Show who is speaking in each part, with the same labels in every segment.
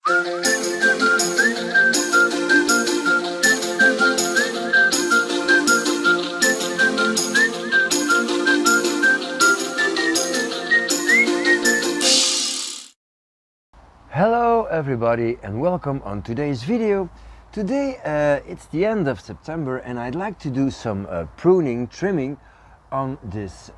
Speaker 1: Hello everybody and welcome on today's video. Today it's the end of September and I'd like to do some pruning, trimming on this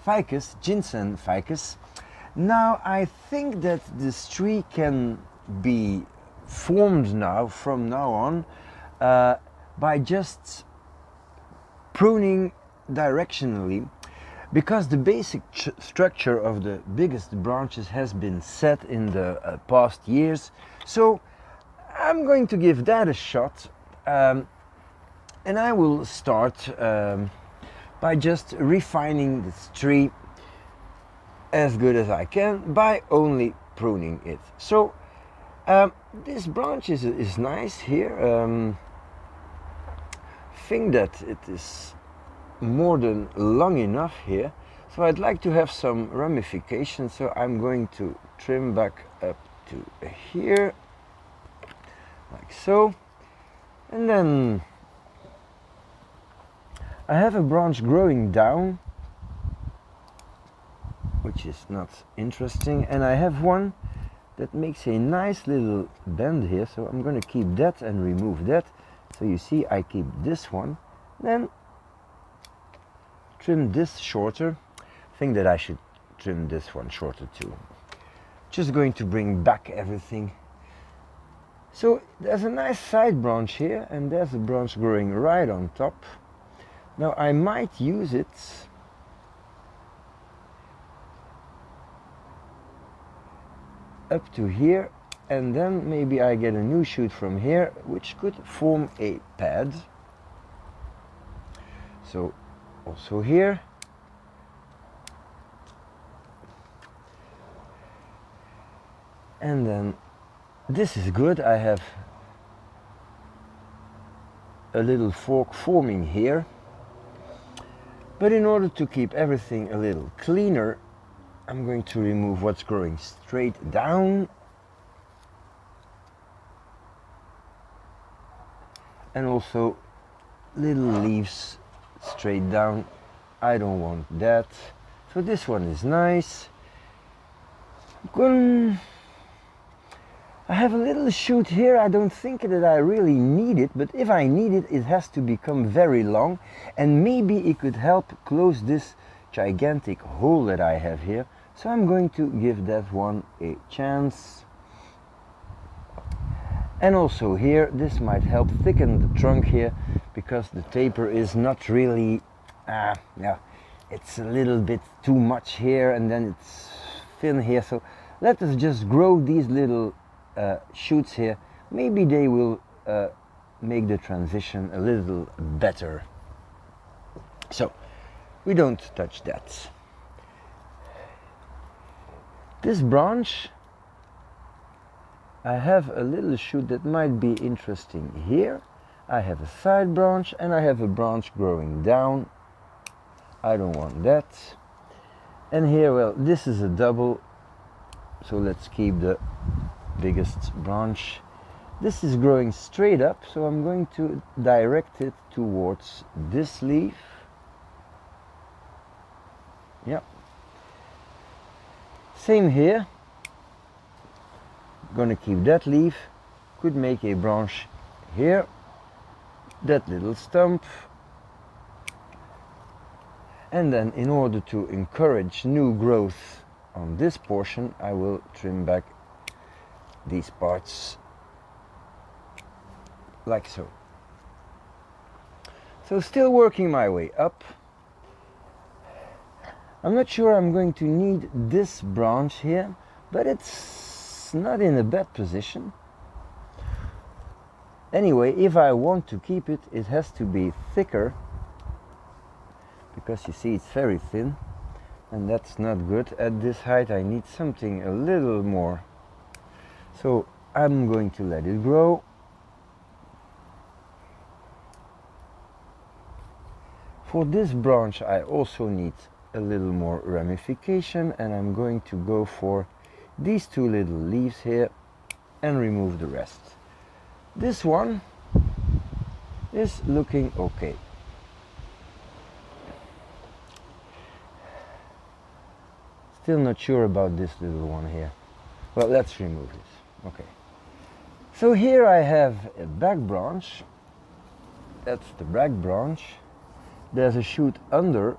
Speaker 1: ficus, ginseng ficus. Now I think that this tree can be formed now from now on by just pruning directionally, because the basic structure of the biggest branches has been set in the past years. So I'm going to give that a shot, and I will start by just refining this tree as good as I can by only pruning it. So this branch is nice here. Think that it is more than long enough here, so I'd like to have some ramifications, so I'm going to trim back up to here like so, and then I have a branch growing down which is not interesting, and I have one that makes a nice little bend here, so I'm going to keep that and remove that. So you see I keep this one, then trim this shorter. I think that I should trim this one shorter too. Just going to bring back everything. So there's a nice side branch here, and there's a branch growing right on top. Now I might use it up to here, and then maybe I get a new shoot from here which could form a pad. So also here, and then this is good. I have a little fork forming here, but in order to keep everything a little cleaner, I'm going to remove what's growing straight down, and also little leaves straight down. I don't want that. So this one is nice. I have a little shoot here. I don't think that I really need it, but if I need it, it has to become very long, and maybe it could help close this gigantic hole that I have here. So I'm going to give that one a chance. And also here, this might help thicken the trunk here, because the taper is not really, yeah, it's a little bit too much here and then it's thin here. So let us just grow these little shoots here. Maybe they will make the transition a little better. So we don't touch that. This branch, I have a little shoot that might be interesting here. I have a side branch and I have a branch growing down. I don't want that. And here, well, this is a double, so let's keep the biggest branch. This is growing straight up, so I'm going to direct it towards this leaf. Yeah. Same here. Gonna keep that leaf. Could make a branch here. That little stump. And then in order to encourage new growth on this portion, I will trim back these parts like so. So still working my way up. I'm not sure I'm going to need this branch here, but it's not in a bad position. Anyway, if I want to keep it, it has to be thicker, because you see it's very thin, and that's not good. At this height I need something a little more. So I'm going to let it grow. For this branch I also need a little more ramification, and I'm going to go for these two little leaves here. and remove the rest. This one is looking okay. Still not sure about this little one here. Well, let's remove this. Okay. So here I have a back branch. That's the back branch. There's a shoot under.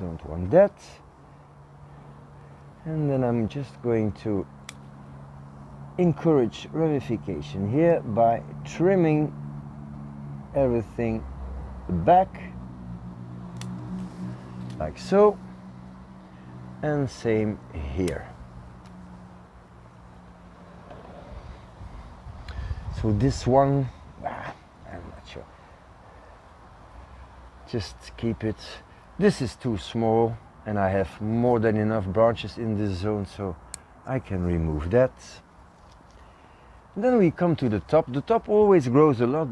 Speaker 1: Don't want that. And then I'm just going to encourage ramification here by trimming everything back, like so, and same here. So this one, I'm not sure. Just keep it. This is too small, and I have more than enough branches in this zone, so I can remove that. And then we come to the top. The top always grows a lot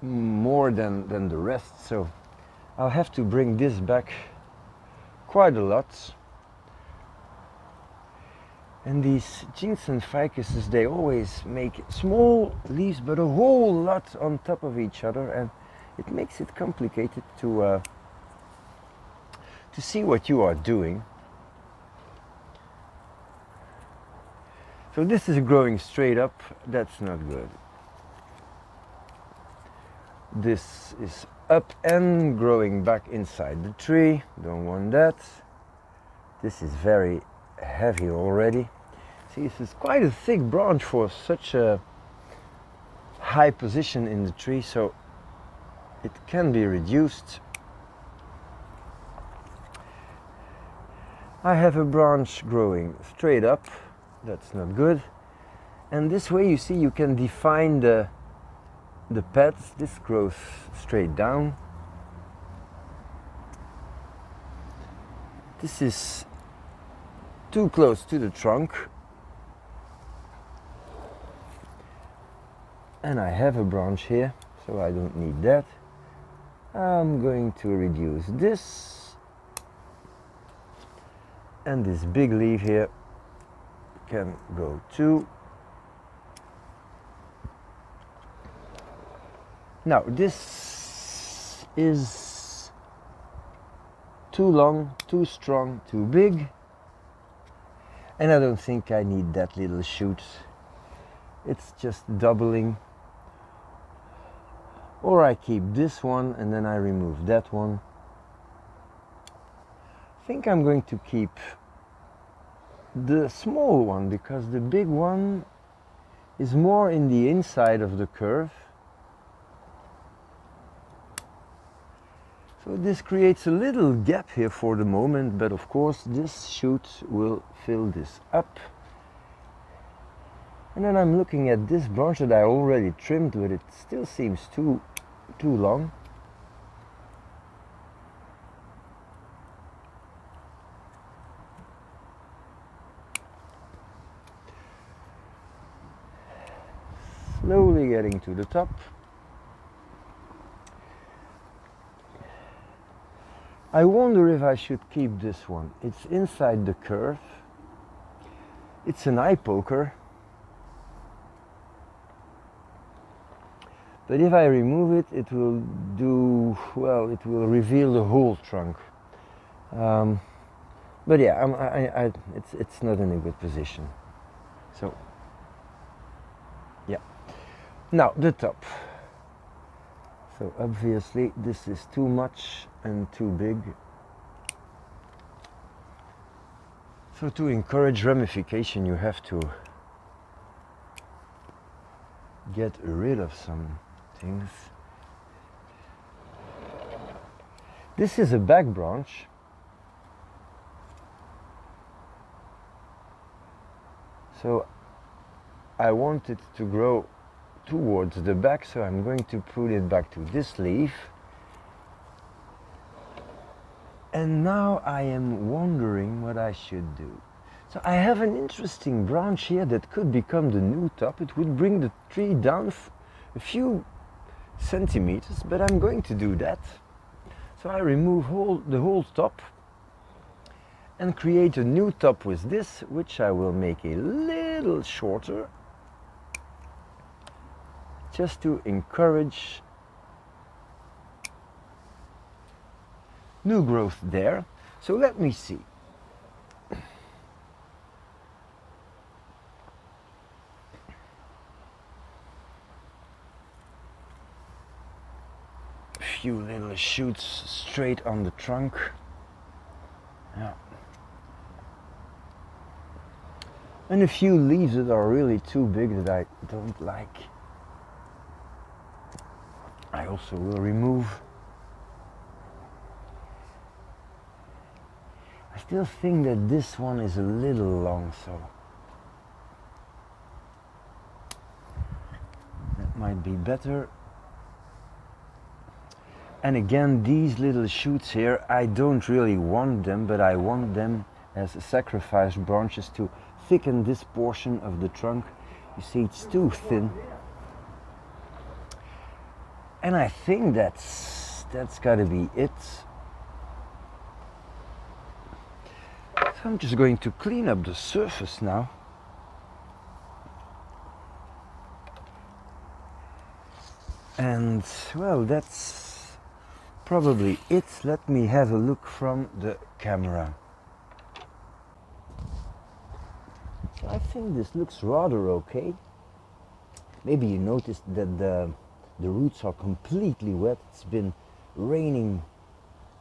Speaker 1: more than the rest, so I'll have to bring this back quite a lot. And these ginseng ficuses, they always make small leaves, but a whole lot on top of each other, and it makes it complicated to see what you are doing. So this is growing straight up. That's not good. This is up and growing back inside the tree. Don't want that. This is very heavy already. See, this is quite a thick branch for such a high position in the tree, so it can be reduced. I have a branch growing straight up. That's not good. And this way, you see, you can define the pads. This grows straight down. This is too close to the trunk. And I have a branch here, so I don't need that. I'm going to reduce this. And this big leaf here can go too. Now this is too long, too strong, too big, and I don't think I need that little shoot. It's just doubling. Or I keep this one and then I remove that one. I think I'm going to keep the small one because the big one is more in the inside of the curve. So this creates a little gap here for the moment, but of course this shoot will fill this up. And then I'm looking at this branch that I already trimmed, but it still seems too long. Slowly getting to the top. I wonder if I should keep this one. It's inside the curve. It's an eye poker. But if I remove it, it will do, well, it will reveal the whole trunk. But yeah, it's not in a good position. So, yeah. Now, the top. So obviously this is too much and too big. So to encourage ramification, you have to get rid of some things. This is a back branch. So I want it to grow towards the back, so I'm going to prune it back to this leaf. And now I am wondering what I should do. So I have an interesting branch here that could become the new top. It would bring the tree down a few centimeters, but I'm going to do that. So I remove the whole top and create a new top with this, which I will make a little shorter. just to encourage new growth there. So let me see. Few little shoots straight on the trunk. Yeah. And a few leaves that are really too big that I don't like. I also will remove. I still think that this one is a little long, so that might be better. And again, these little shoots here, I don't really want them, but I want them as sacrifice branches to thicken this portion of the trunk. You see, it's too thin. And I think that's gotta be it. So I'm just going to clean up the surface now. And well, that's probably it. Let me have a look from the camera. So I think this looks rather okay. Maybe you noticed that the roots are completely wet. It's been raining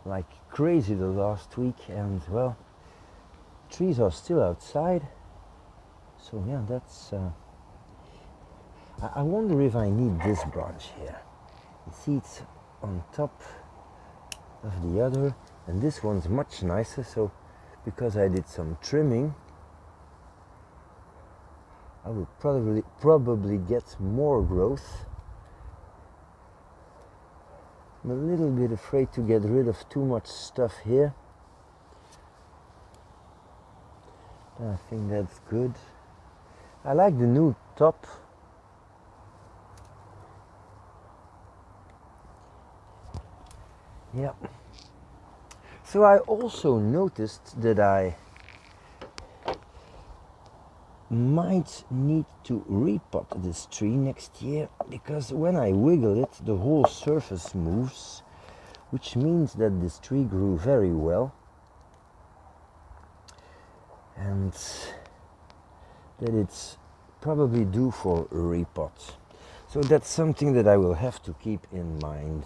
Speaker 1: like crazy the last week, and well, trees are still outside. So yeah, that's I wonder if I need this branch here. You see, it's on top of the other, and this one's much nicer. So because I did some trimming, I will probably get more growth. I'm a little bit afraid to get rid of too much stuff here. I think that's good. I like the new top. Yeah. So I also noticed that I might need to repot this tree next year, because when I wiggle it, the whole surface moves, which means that this tree grew very well and that it's probably due for a repot. So that's something that I will have to keep in mind.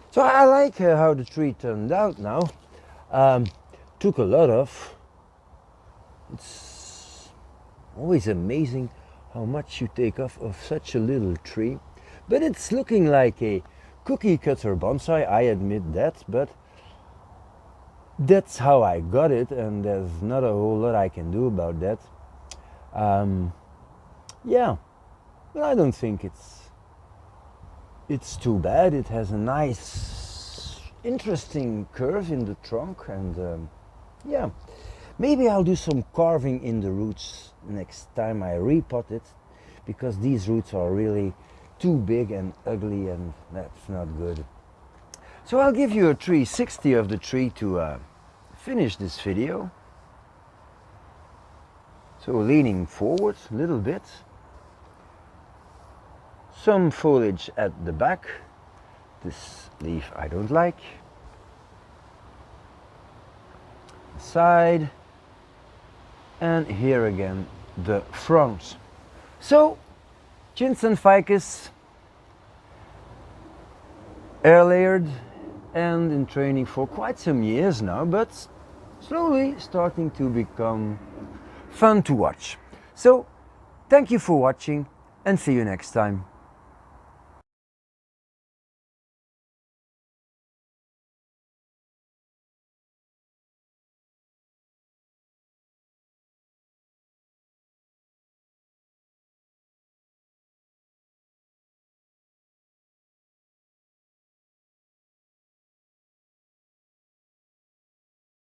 Speaker 1: So I like how the tree turned out now. Took a lot of. It's always amazing how much you take off of such a little tree. But it's looking like a cookie cutter bonsai, I admit that, but that's how I got it, and there's not a whole lot I can do about that. Yeah, but I don't think it's too bad. It has a nice, interesting curve in the trunk, and yeah, maybe I'll do some carving in the roots next time I repot it, because these roots are really too big and ugly, and that's not good. So I'll give you a 360 of the tree to finish this video. So leaning forward a little bit. Some foliage at the back. This leaf I don't like. The side. And here again the front. So ginseng ficus, air layered and in training for quite some years now, but slowly starting to become fun to watch. So thank you for watching, and see you next time.